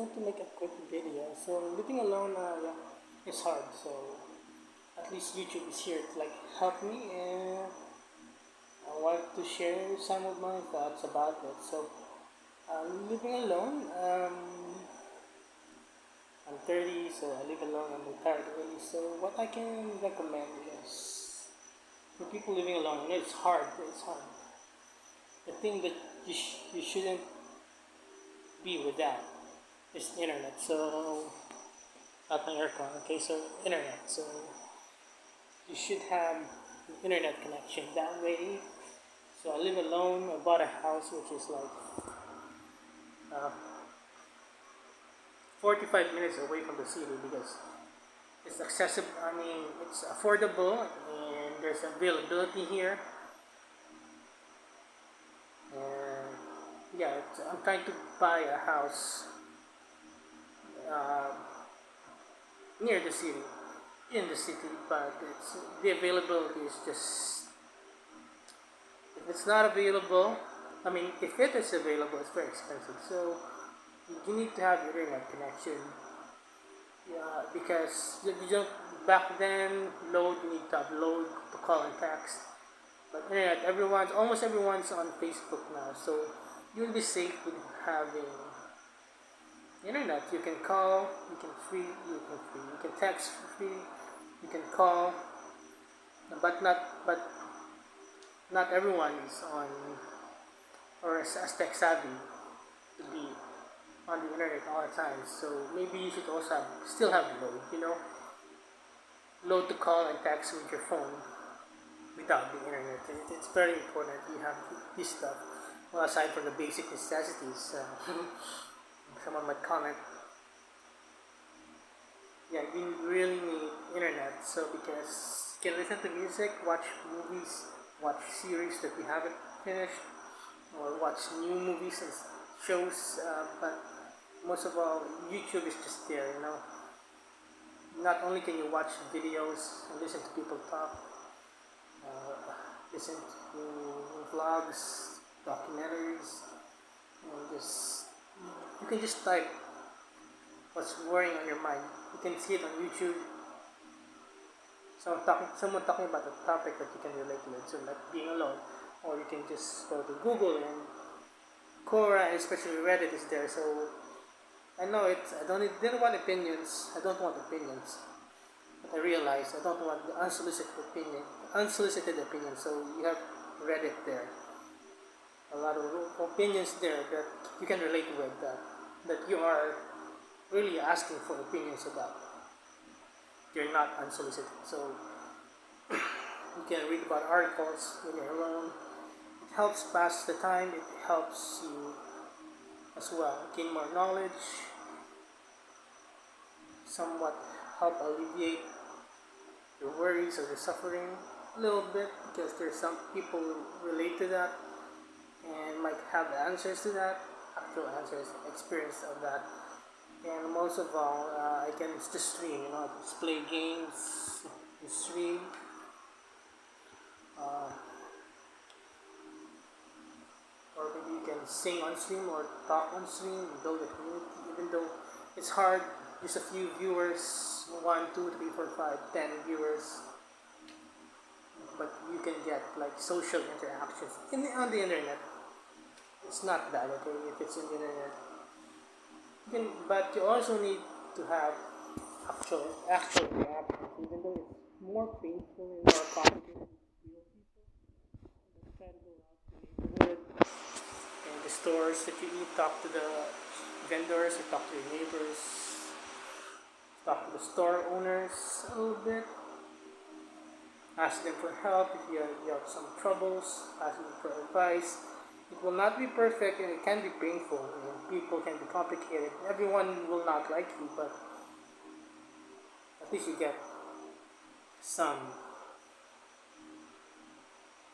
To make a quick video. So living alone, yeah, it's hard. So at least YouTube is here to like help me, and I want to share some of my thoughts about it. So living alone, I'm 30, so I live alone. I'm retired already. So what I can recommend is for people living alone. It's hard. It's hard. The thing that you shouldn't be without is internet. So not my aircon. Okay, so internet. So you should have an internet connection that way. So I live alone. I bought a house which is like uh, 45 minutes away from the city because it's accessible. I mean, it's affordable and there's availability here. And yeah, I'm trying to buy a house uh, near the city, in the city, but the availability is just if it's not available. I mean, if it is available, it's very expensive. So you need to have internet connection. Yeah, because you don't back then load you need to upload to call and text. But internet, almost everyone's on Facebook now, so you'll be safe with having internet. You can call, you can text for free, you can call, but not everyone is on or as tech savvy to be on the internet all the time. So maybe you should also still have load, load to call and text with your phone without the internet. It's very important you have this stuff. Well, aside from the basic necessities, someone might comment, yeah, you really need internet. So because you can listen to music, watch movies, watch series that we haven't finished, or watch new movies and shows. But most of all, YouTube is just there. Not only can you watch videos and listen to people talk, uh, listen to vlogs, documentaries, and just you can just type what's worrying on your mind. You can see it on YouTube. Someone talking about a topic that you can relate to it, so like being alone, or you can just go to Google and Quora, and especially Reddit is there. So I know it. Didn't want opinions. I don't want opinions. But I realized I don't want the unsolicited opinion. So you have Reddit there. A lot of opinions there that you can relate with, that you are really asking for opinions about. You're not unsolicited. So you can read about articles when you're alone. It helps pass the time. It helps you as well gain more knowledge, somewhat help alleviate your worries or your suffering a little bit because there's some people who relate to that and might have the answers to that, actual answers, experience of that. And most of all, I can just stream, just play games, stream. Uh, or maybe you can sing on stream or talk on stream, build a community, even though it's hard, just a few viewers, 1, 2, 3, 4, 5, 10 viewers, but you can get like social interactions on the internet. It's not bad, okay, if it's in the internet. But you also need to have actual reactions, even though it's more painful and more complicated. Real people, let's try to go out to the neighborhood and the stores that you eat, talk to the vendors, or talk to your neighbors, talk to the store owners a little bit, ask them for help if you have some troubles, ask them for advice. It will not be perfect and it can be painful and people can be complicated. Everyone will not like you, but at least you get some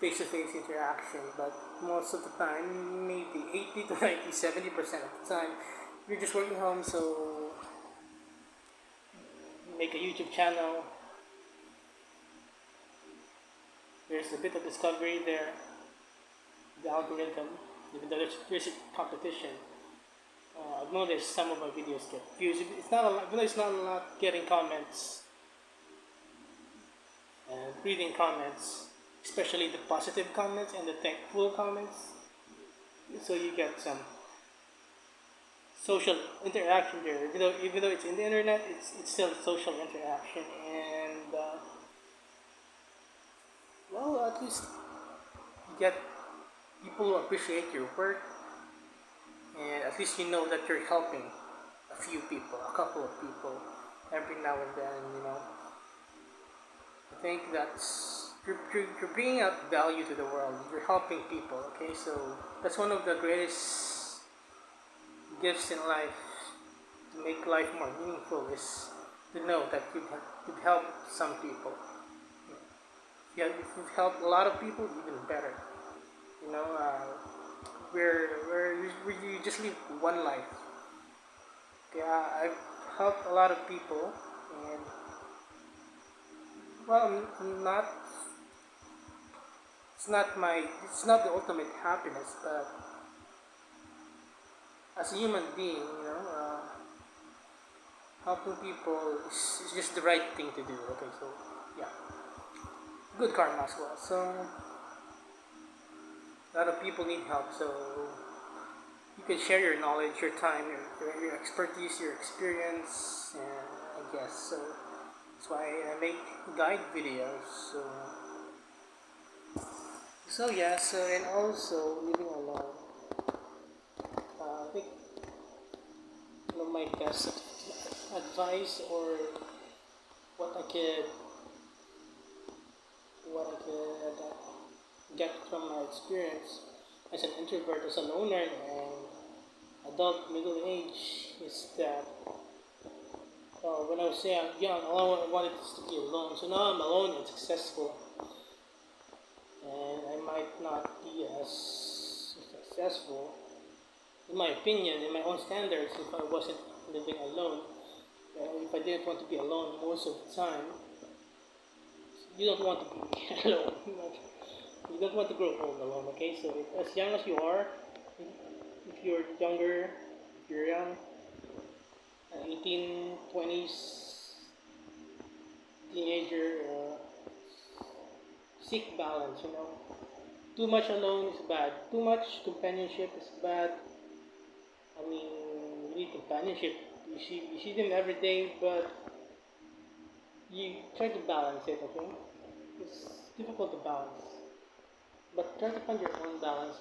face-to-face interaction. But most of the time, maybe 80 to 90, 70% of the time, you're just working home, so make a YouTube channel. There's a bit of discovery there, the algorithm, even though there's a competition. I've noticed some of my videos get views. It's not a lot, even though it's not a lot getting comments and reading comments, especially the positive comments and the thankful comments. So you get some social interaction there. Even though it's in the internet, it's still social interaction, and well, at least you get people who appreciate your work, and at least you know that you're helping a few people, a couple of people, every now and then. I think you're bringing out value to the world. You're helping people. Okay, so that's one of the greatest gifts in life to make life more meaningful is to know that you've helped some people. Yeah, if you've helped a lot of people, even better. You know, where you just live one life. Yeah, I've helped a lot of people, and well, I'm not. It's not the ultimate happiness, but as a human being, helping people is just the right thing to do. Okay, so yeah, good karma as well. So a lot of people need help, so you can share your knowledge, your time, your expertise, your experience, and I guess so. That's why I make guide videos. So yeah. So and also living alone. I think one of my best advice or what I could get from my experience as an introvert, as a loner, and adult middle age is that when I was young, all I wanted was to be alone. So now I'm alone and successful, and I might not be as successful, in my opinion, in my own standards, if I wasn't living alone. If I didn't want to be alone most of the time, you don't want to be alone. You don't want to grow old alone. Okay, so as young as you are, if you're younger, if you're young, 18, 20s, teenager, seek balance. Too much alone is bad. Too much companionship is bad. I mean, you need companionship. You see them every day, but you try to balance it. Okay, it's difficult to balance, but try to find your own balance.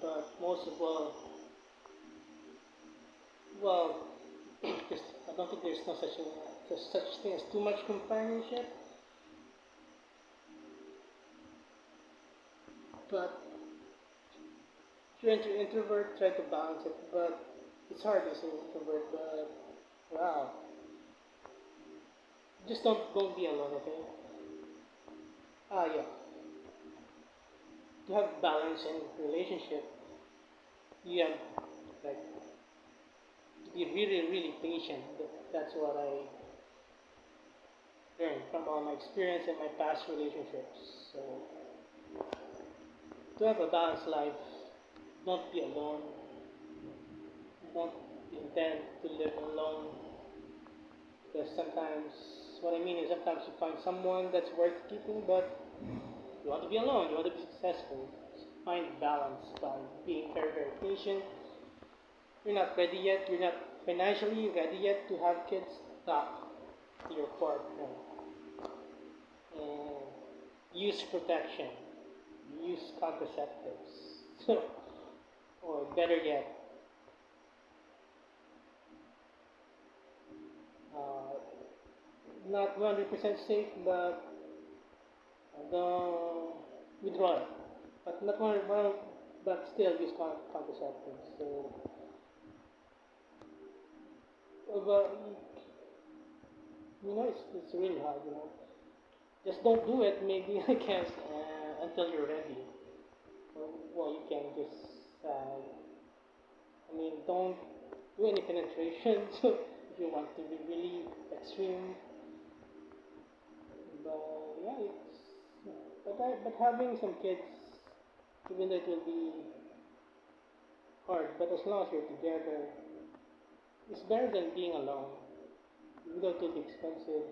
But most of all, well, I don't think there's no such thing as too much companionship. But if you're into introvert, try to balance it. But it's hard as an introvert. But wow, just don't be alone. Okay. Yeah. To have balance in relationship, you have like to be really really patient. That's what I learned from all my experience and my past relationships. So to have a balanced life, don't be alone. Don't intend to live alone. Because sometimes, what I mean is sometimes you find someone that's worth keeping, but you want to be alone, you want to be successful. Find balance by being very, very patient. You're not ready yet, you're not financially ready yet to have kids. Talk to your partner and use protection, use contraceptives, or better yet, uh, not 100% safe, but the withdrawal, but not one, but still use contraceptives. So, but it's really hard. Just don't do it. Maybe I guess until you're ready. Well, you can just. I mean, don't do any penetration. So if you want to be really extreme, but yeah, but having some kids, even though it will be hard, but as long as you're together, It's better than being alone. Without too expensive.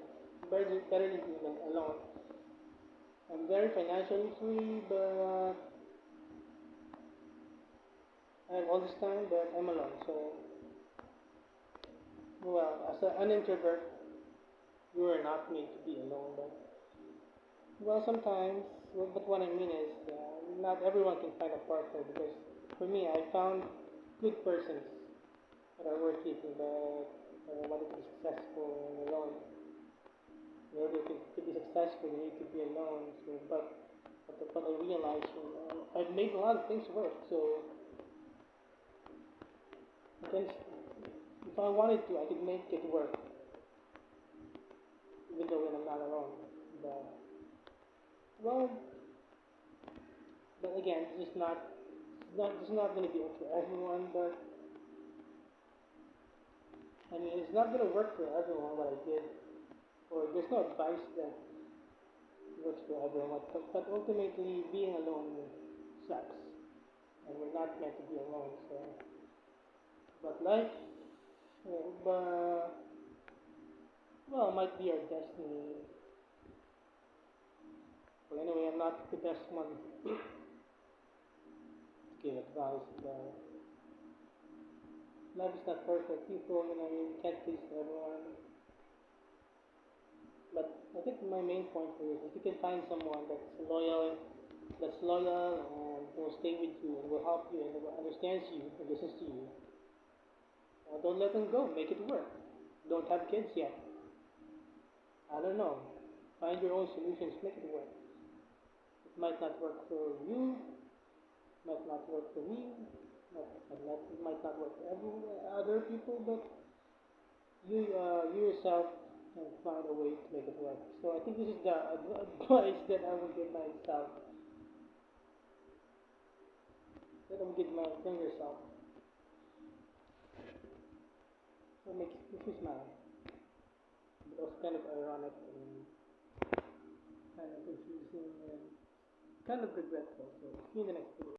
Better than being alone. I'm very financially free, but I have all this time, but I'm alone. So, well, as an introvert, you are not made to be alone. But well, sometimes. But what I mean is, not everyone can find a partner because for me, I found good persons that are worth keeping, but wanted to be successful and alone. In order to be successful, you need to be alone. So, but I realized I've made a lot of things work. So I can, if I wanted to, I could make it work, even though when I'm not alone. But well, but again, this is not going to be for everyone. But I mean, it's not going to work for everyone what I did, or there's no advice that works for everyone. But ultimately, being alone sucks, and we're not meant to be alone. So, but life, but well, might be our destiny. Well, anyway, I'm not the best one to give advice, but life is not perfect. People, you can't please everyone. But I think my main point here is if you can find someone that's loyal and will stay with you and will help you and will understands you and listens to you, don't let them go. Make it work. Don't have kids yet. I don't know. Find your own solutions. Make it work. It might not work for you. Might not work for me. It might not work for other people. But you yourself can find a way to make it work. So I think this is the advice that I would give myself. That I would give my younger self. So it makes me smile. But also kind of ironic and kind of confusing and kind of regretful. So see you in the next video.